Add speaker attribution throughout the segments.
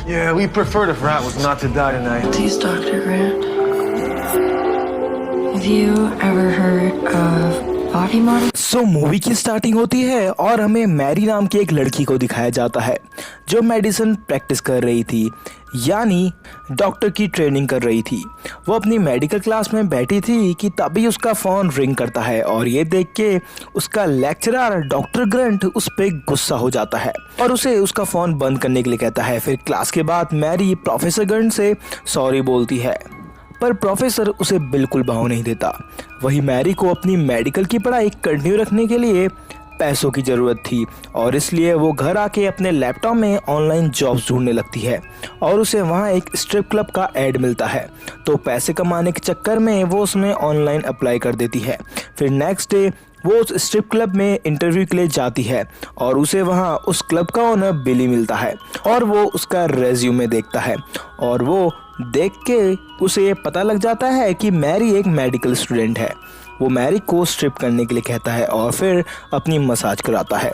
Speaker 1: Yeah, we preferred if Rat was not to die tonight.
Speaker 2: Please, Dr. Grant. Have you ever heard of body model?
Speaker 3: Movie की starting होती है और हमें Mary नाम की एक लड़की को दिखाया जाता है जो मेडिसिन प्रैक्टिस कर रही थी, यानी डॉक्टर की ट्रेनिंग कर रही थी। वो अपनी मेडिकल क्लास में बैठी थी कि तभी उसका फ़ोन रिंग करता है और ये देख के उसका लेक्चरर डॉक्टर ग्रंट उस पर गुस्सा हो जाता है और उसे उसका फ़ोन बंद करने के लिए कहता है। फिर क्लास के बाद मैरी प्रोफेसर ग्रंट से सॉरी बोलती है, पर प्रोफेसर उसे बिल्कुल भाव नहीं देता। वही मैरी को अपनी मेडिकल की पढ़ाई कंटिन्यू रखने के लिए पैसों की ज़रूरत थी और इसलिए वो घर आके अपने लैपटॉप में ऑनलाइन जॉब्स ढूंढने लगती है और उसे वहाँ एक स्ट्रिप क्लब का ऐड मिलता है, तो पैसे कमाने के चक्कर में वो उसमें ऑनलाइन अप्लाई कर देती है। फिर नेक्स्ट डे वो उस स्ट्रिप क्लब में इंटरव्यू के लिए जाती है और उसे वहाँ उस क्लब का ओनर बिली मिलता है और वो उसका रेज्यूमे देखता है और वो देख के उसे ये पता लग जाता है कि मैरी एक मेडिकल स्टूडेंट है। वो मैरी को स्ट्रिप करने के लिए कहता है और फिर अपनी मसाज कराता है।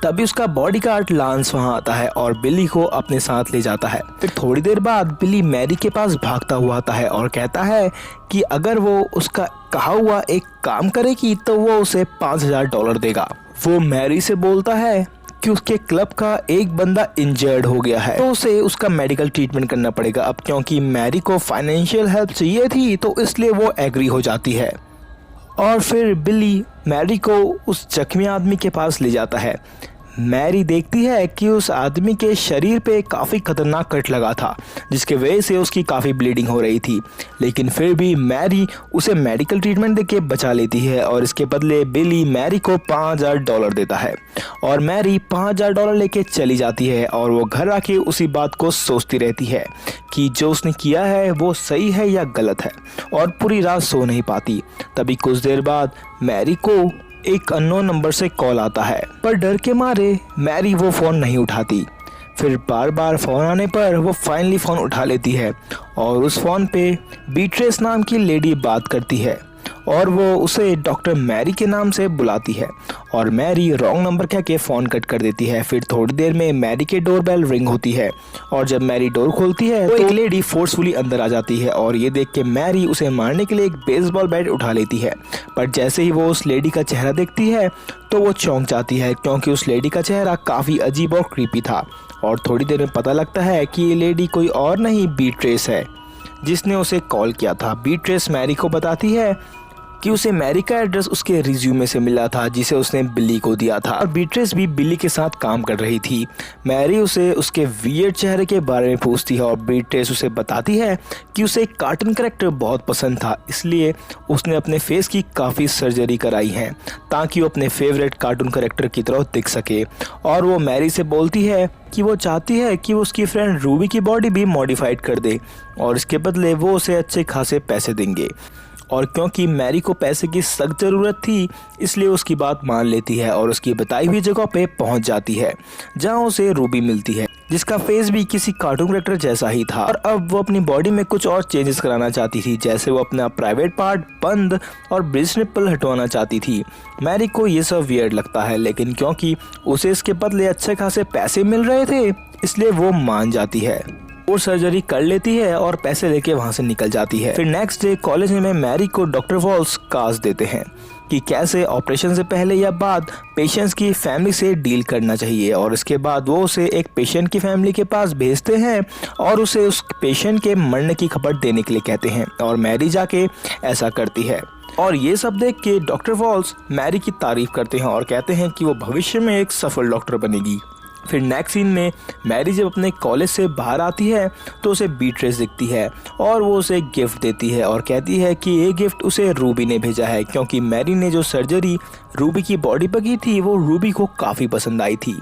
Speaker 3: तभी उसका बॉडीगार्ड लांस वहां आता है और बिली को अपने साथ ले जाता है। फिर थोड़ी देर बाद बिली मैरी के पास भागता हुआ आता है और कहता है कि अगर वो उसका कहा हुआ एक काम करेगी तो वो उसे $5000 देगा। वो मैरी से बोलता है कि उसके क्लब का एक बंदा इंजर्ड हो गया है तो उसे उसका मेडिकल ट्रीटमेंट करना पड़ेगा। अब क्योंकि मैरी को फाइनेंशियल हेल्प चाहिए थी तो इसलिए वो एग्री हो जाती है और फिर बिली मैरी को उस जख्मी आदमी के पास ले जाता है। मैरी देखती है कि उस आदमी के शरीर पे काफ़ी खतरनाक कट लगा था जिसके वजह से उसकी काफ़ी ब्लीडिंग हो रही थी, लेकिन फिर भी मैरी उसे मेडिकल ट्रीटमेंट देके बचा लेती है और इसके बदले बिली मैरी को $5000 देता है और मैरी $5000 लेके चली जाती है और वो घर आके उसी बात को सोचती रहती है कि जो उसने किया है वो सही है या गलत है और पूरी रात सो नहीं पाती। तभी कुछ देर बाद मैरी को एक अननोन नंबर से कॉल आता है, पर डर के मारे मैरी वो फ़ोन नहीं उठाती। फिर बार बार फ़ोन आने पर वो फाइनली फ़ोन उठा लेती है और उस फ़ोन पे बीट्रेस नाम की लेडी बात करती है और वो उसे डॉक्टर मैरी के नाम से बुलाती है और मैरी रॉन्ग नंबर कह के फ़ोन कट कर देती है। फिर थोड़ी देर में मैरी के डोर बेल रिंग होती है और जब मैरी डोर खोलती है तो एक लेडी फोर्सफुली अंदर आ जाती है और ये देख के मैरी उसे मारने के लिए एक बेसबॉल बैट उठा लेती है, पर जैसे ही वो उस लेडी का चेहरा देखती है तो वो चौंक जाती है क्योंकि उस लेडी का चेहरा काफ़ी अजीब और क्रीपी था और थोड़ी देर में पता लगता है कि ये लेडी कोई और नहीं बीट्रेस है जिसने उसे कॉल किया था। बीट्रेस मैरी को बताती है कि उसे मैरी का एड्रेस उसके रिज्यूमे से मिला था जिसे उसने बिली को दिया था और बीट्रेस भी बिली के साथ काम कर रही थी। मैरी उसे उसके वियर्ड चेहरे के बारे में पूछती है और बीट्रेस उसे बताती है कि उसे एक कार्टून कैरेक्टर बहुत पसंद था, इसलिए उसने अपने फेस की काफ़ी सर्जरी कराई है ताकि वो अपने फेवरेट कार्टून कैरेक्टर की तरह दिख सके। और वो मैरी से बोलती है कि वो चाहती है कि वो उसकी फ्रेंड रूबी की बॉडी भी मॉडिफाइड कर दे और इसके बदले वो उसे अच्छे खासे पैसे देंगे। और क्योंकि मैरी को पैसे की सख्त ज़रूरत थी इसलिए उसकी बात मान लेती है और उसकी बताई हुई जगह पे पहुंच जाती है जहां उसे रूबी मिलती है जिसका फेस भी किसी कार्टून कैरेक्टर जैसा ही था और अब वो अपनी बॉडी में कुछ और चेंजेस कराना चाहती थी, जैसे वो अपना प्राइवेट पार्ट बंद और ब्रिज निप्पल हटवाना चाहती थी। मैरी को ये सब वियर्ड लगता है, लेकिन क्योंकि उसे इसके बदले अच्छे खासे पैसे मिल रहे थे इसलिए वो मान जाती है और सर्जरी कर लेती है और पैसे लेके वहां से निकल जाती है। फिर नेक्स्ट डे कॉलेज में मैरी को डॉक्टर वॉल्स कास्ट देते हैं कि कैसे ऑपरेशन से पहले या बाद पेशेंट्स की फैमिली से डील करना चाहिए और इसके बाद वो उसे एक पेशेंट की फैमिली के पास भेजते हैं और उसे उस पेशेंट के मरने की खबर देने के लिए कहते हैं और मैरी जाके ऐसा करती है और ये सब देख के डॉक्टर वॉल्स मैरी की तारीफ करते हैं और कहते हैं कि वो भविष्य में एक सफल डॉक्टर बनेगी। फिर नेक्स्ट सीन में मैरी जब अपने कॉलेज से बाहर आती है तो उसे बीट्रेस दिखती है और वो उसे गिफ्ट देती है और कहती है कि ये गिफ्ट उसे रूबी ने भेजा है क्योंकि मैरी ने जो सर्जरी रूबी की बॉडी पर की थी वो रूबी को काफ़ी पसंद आई थी।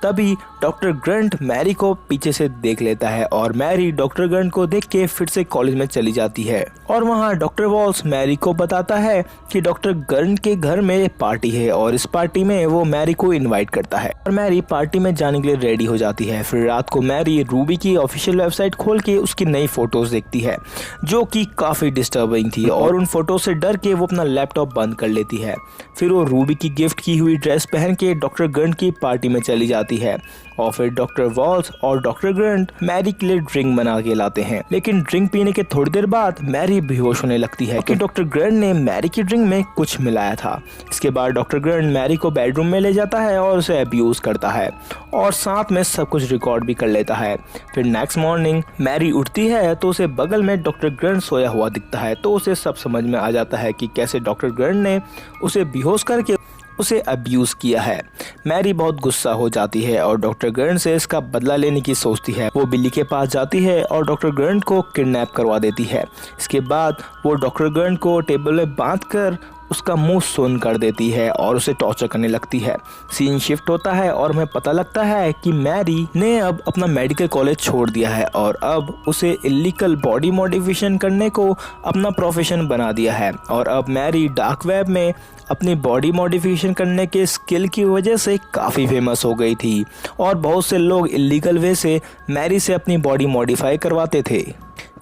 Speaker 3: तभी डॉक्टर ग्रंट मैरी को पीछे से देख लेता है और मैरी डॉक्टर ग्रंट को देख के फिर से कॉलेज में चली जाती है और वहाँ डॉक्टर वॉल्स मैरी को बताता है कि डॉक्टर ग्रंट के घर में पार्टी है और इस पार्टी में वो मैरी को इनवाइट करता है और मैरी पार्टी में जाने के लिए रेडी हो जाती है। फिर रात को मैरी रूबी की ऑफिशियल वेबसाइट खोल के उसकी नई फोटोज देखती है जो कि काफ़ी डिस्टर्बिंग थी और उन फोटो से डर के वो अपना लैपटॉप बंद कर लेती है। फिर वो रूबी की गिफ्ट की हुई ड्रेस पहन के डॉक्टर ग्रंट की पार्टी में चली जाती जाती है और फिर डॉक्टर वॉल्स और डॉक्टर ग्रंट मैरी के लिए ड्रिंक बना के लाते हैं। लेकिन ड्रिंक पीने के थोड़ी देर बाद मैरी बेहोश होने लगती है कि डॉक्टर ग्रंट ने मैरी की ड्रिंक में कुछ मिलाया था। इसके बाद डॉक्टर ग्रंट मैरी को बेडरूम में ले जाता है और उसे अब्यूज करता है और साथ में सब कुछ रिकॉर्ड भी कर लेता है। फिर नेक्स्ट मॉर्निंग मैरी उठती है तो उसे बगल में डॉक्टर ग्रंट सोया हुआ दिखता है, तो उसे सब समझ में आ जाता है कि कैसे डॉक्टर ग्रंट ने उसे बेहोश करके उसे अब्यूज किया है। मैरी बहुत गुस्सा हो जाती है और डॉक्टर ग्रंट से इसका बदला लेने की सोचती है। वो बिली के पास जाती है और डॉक्टर ग्रंट को किडनैप करवा देती है। इसके बाद वो डॉक्टर ग्रंट को टेबल में बांधकर उसका मुंह सुन्न कर देती है और उसे टॉर्चर करने लगती है। सीन शिफ्ट होता है और हमें पता लगता है कि मैरी ने अब अपना मेडिकल कॉलेज छोड़ दिया है और अब उसे इलीगल बॉडी मॉडिफिकेशन करने को अपना प्रोफेशन बना दिया है। और अब मैरी डार्क वेब में अपनी बॉडी मॉडिफिकेशन करने के स्किल की वजह से काफ़ी फेमस हो गई थी और बहुत से लोग इलीगल वे से मैरी से अपनी बॉडी मॉडिफाई करवाते थे।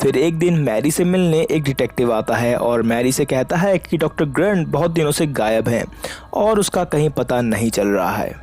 Speaker 3: फिर एक दिन मैरी से मिलने एक डिटेक्टिव आता है और मैरी से कहता है कि डॉक्टर ग्रंट बहुत दिनों से गायब हैं और उसका कहीं पता नहीं चल रहा है।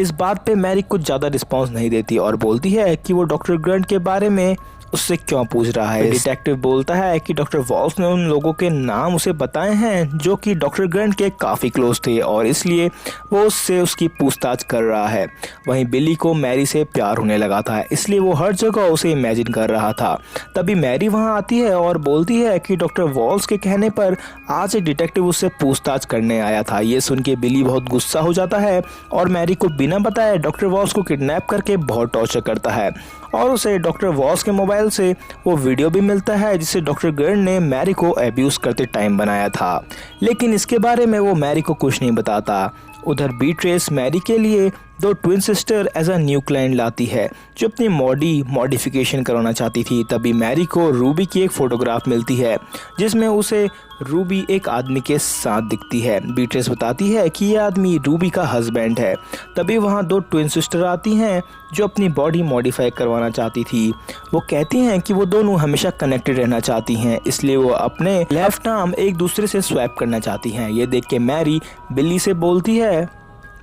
Speaker 3: इस बात पे मैरी कुछ ज़्यादा रिस्पांस नहीं देती और बोलती है कि वो डॉक्टर ग्रंट के बारे में उससे क्यों पूछ रहा है। डिटेक्टिव बोलता है कि डॉक्टर वॉल्स ने उन लोगों के नाम उसे बताए हैं जो कि डॉक्टर ग्रंट के काफ़ी क्लोज थे और इसलिए वो उससे उसकी पूछताछ कर रहा है। वहीं बिली को मैरी से प्यार होने लगा था, इसलिए वो हर जगह उसे इमेजिन कर रहा था। तभी मैरी वहाँ आती है और बोलती है कि डॉक्टर वॉल्स के कहने पर आज एक डिटेक्टिव उससे पूछताछ करने आया था। ये सुन के बिली बहुत गुस्सा हो जाता है और मैरी को बिना बताए डॉक्टर वॉल्स को किडनैप करके बहुत टॉर्चर करता है और उसे डॉक्टर वॉल्स के मोबाइल से वो वीडियो भी मिलता है जिसे डॉक्टर ग्रंट ने मैरी को अब्यूज करते टाइम बनाया था। लेकिन इसके बारे में वो मैरी को कुछ नहीं बताता। उधर बीट्रेस मैरी के लिए दो twin sister as a new client लाती है जो अपनी बॉडी मॉडिफिकेशन करवाना चाहती थी। तभी मैरी को रूबी की एक फोटोग्राफ मिलती है जिसमें उसे रूबी एक आदमी के साथ दिखती है। बीट्रेस बताती है कि यह आदमी रूबी का हस्बैंड है। तभी वहाँ दो ट्विन सिस्टर आती हैं जो अपनी बॉडी मॉडिफाई करवाना चाहती थी। वो कहती हैं कि वो दोनों हमेशा कनेक्टेड रहना चाहती हैं, इसलिए वो अपने लेफ्ट आर्म एक दूसरे से स्वैप करना चाहती हैं। ये देख के मैरी बिली से बोलती है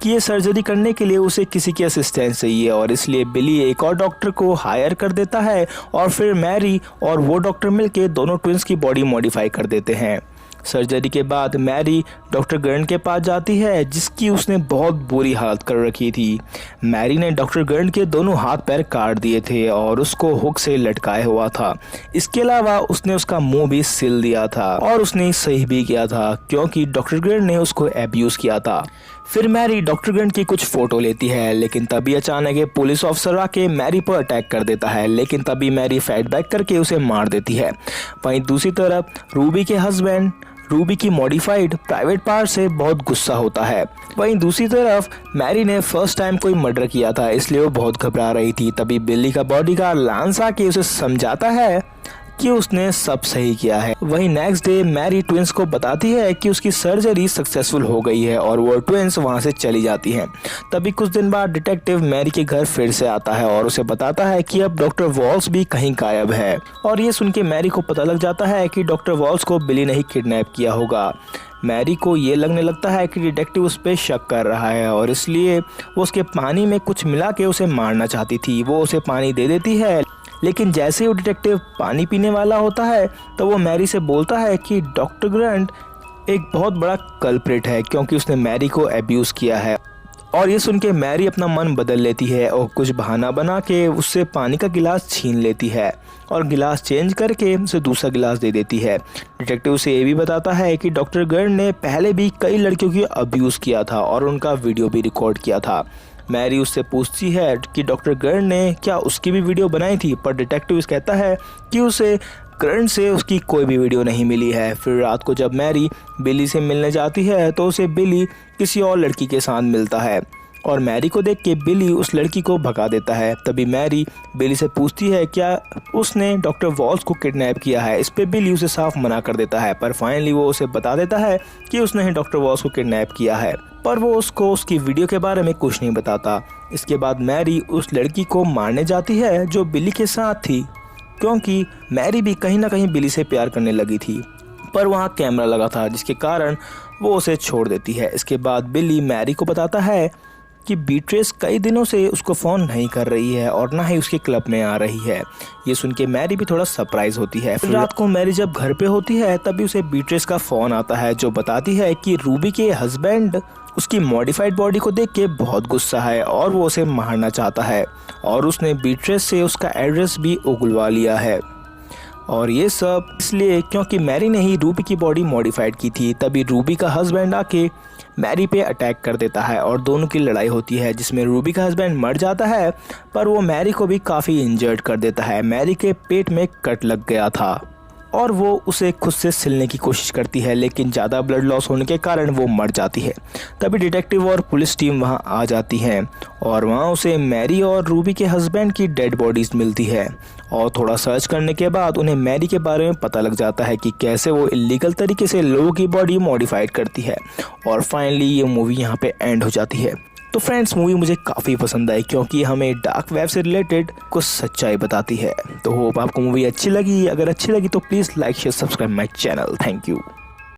Speaker 3: कि ये सर्जरी करने के लिए उसे किसी की असिस्टेंस चाहिए और इसलिए बिली एक और डॉक्टर को हायर कर देता है और फिर मैरी और वो डॉक्टर मिलके दोनों ट्विंस की बॉडी मॉडिफाई कर देते हैं। सर्जरी के बाद मैरी डॉक्टर ग्रंट के पास जाती है जिसकी उसने बहुत बुरी हालत कर रखी थी। मैरी ने डॉक्टर ग्रंट के दोनों हाथ पैर काट दिए थे और उसको हुक से लटकाया हुआ था। इसके अलावा उसने उसका मुंह भी सिल दिया था और उसने सही भी किया था क्योंकि डॉक्टर ग्रंट ने उसको अब्यूज किया था। फिर मैरी डॉक्टर ग्रंट की कुछ फोटो लेती है, लेकिन तभी अचानक एक पुलिस ऑफिसर आके मैरी पर अटैक कर देता है, लेकिन तभी मैरी फाइट बैक करके उसे मार देती है। वहीं दूसरी तरफ रूबी के हस्बैंड रूबी की मॉडिफाइड प्राइवेट पार्ट से बहुत गुस्सा होता है। वहीं दूसरी तरफ मैरी ने फर्स्ट टाइम कोई मर्डर किया था, इसलिए वो बहुत घबरा रही थी। तभी बिल्ली का बॉडीगार्ड लांस आके उसे समझाता है कि उसने सब सही किया है। वहीं नेक्स्ट डे मैरी ट्विंस को बताती है कि उसकी सर्जरी सक्सेसफुल हो गई है और वो ट्विंस वहां से चली जाती हैं। तभी कुछ दिन बाद डिटेक्टिव मैरी के घर फिर से आता है और उसे बताता है कि अब डॉक्टर वॉल्स भी कहीं गायब है और ये सुन के मैरी को पता लग जाता है कि डॉक्टर वॉल्स को बिली ने ही किडनैप किया होगा। मैरी को ये लगने लगता है कि डिटेक्टिव उस पर शक कर रहा है और इसलिए वो उसके पानी में कुछ मिला के उसे मारना चाहती थी। वो उसे पानी दे देती है, लेकिन जैसे ही वो डिटेक्टिव पानी पीने वाला होता है तो वो मैरी से बोलता है कि डॉक्टर ग्रंट एक बहुत बड़ा कल्प्रिट है क्योंकि उसने मैरी को अब्यूज़ किया है। और ये सुन के मैरी अपना मन बदल लेती है और कुछ बहाना बना के उससे पानी का गिलास छीन लेती है और गिलास चेंज करके उसे दूसरा गिलास दे देती है। डिटेक्टिव उसे ये भी बताता है कि डॉक्टर ग्रंट ने पहले भी कई लड़कियों की अब्यूज़ किया था और उनका वीडियो भी रिकॉर्ड किया था। मैरी उससे पूछती है कि डॉक्टर ग्रंट ने क्या उसकी भी वीडियो बनाई थी, पर डिटेक्टिव कहता है कि उसे ग्रंट से उसकी कोई भी वीडियो नहीं मिली है। फिर रात को जब मैरी बिली से मिलने जाती है तो उसे बिली किसी और लड़की के साथ मिलता है और मैरी को देख के बिली उस लड़की को भगा देता है। तभी मैरी बिली से पूछती है क्या उसने डॉक्टर वॉल्स को किडनैप किया है। इस पे बिली उसे साफ मना कर देता है, पर फाइनली वो उसे बता देता है कि उसने ही डॉक्टर वॉल्स को किडनैप किया है, पर वो उसको उसकी वीडियो के बारे में कुछ नहीं बताता। इसके बाद मैरी उस लड़की को मारने जाती है जो बिली के साथ थी, क्योंकि मैरी भी कहीं ना कहीं बिली से प्यार करने लगी थी, पर वहाँ कैमरा लगा था जिसके कारण वो उसे छोड़ देती है। इसके बाद बिली मैरी को बताता है कि बीट्रेस कई दिनों से उसको फ़ोन नहीं कर रही है और ना ही उसके क्लब में आ रही है। ये सुन के मैरी भी थोड़ा सरप्राइज होती है। फिर रात को मैरी जब घर पे होती है तभी उसे बीट्रेस का फ़ोन आता है जो बताती है कि रूबी के हस्बैंड उसकी मॉडिफाइड बॉडी को देख के बहुत गुस्सा है और वो उसे मारना चाहता है और उसने बीट्रेस से उसका एड्रेस भी उगलवा लिया है। और ये सब इसलिए क्योंकि मैरी ने ही रूबी की बॉडी मॉडिफाइड की थी। तभी रूबी का हस्बैंड आके मैरी पे अटैक कर देता है और दोनों की लड़ाई होती है जिसमें रूबी का हस्बैंड मर जाता है पर वो मैरी को भी काफ़ी इंजर्ड कर देता है। मैरी के पेट में कट लग गया था और वो उसे खुद से सिलने की कोशिश करती है लेकिन ज़्यादा ब्लड लॉस होने के कारण वो मर जाती है। तभी डिटेक्टिव और पुलिस टीम वहाँ आ जाती है और वहाँ उसे मैरी और रूबी के हस्बैंड की डेड बॉडीज़ मिलती है और थोड़ा सर्च करने के बाद उन्हें मैरी के बारे में पता लग जाता है कि कैसे वो इलीगल तरीके से लोगों की बॉडी मॉडिफाइड करती है। और फाइनली ये मूवी यहाँ पे एंड हो जाती है। तो फ्रेंड्स मूवी मुझे काफ़ी पसंद आई क्योंकि हमें डार्क वेब से रिलेटेड कुछ सच्चाई बताती है। तो होप आपको मूवी अच्छी लगी। अगर अच्छी लगी तो please like share subscribe my channel. Thank you.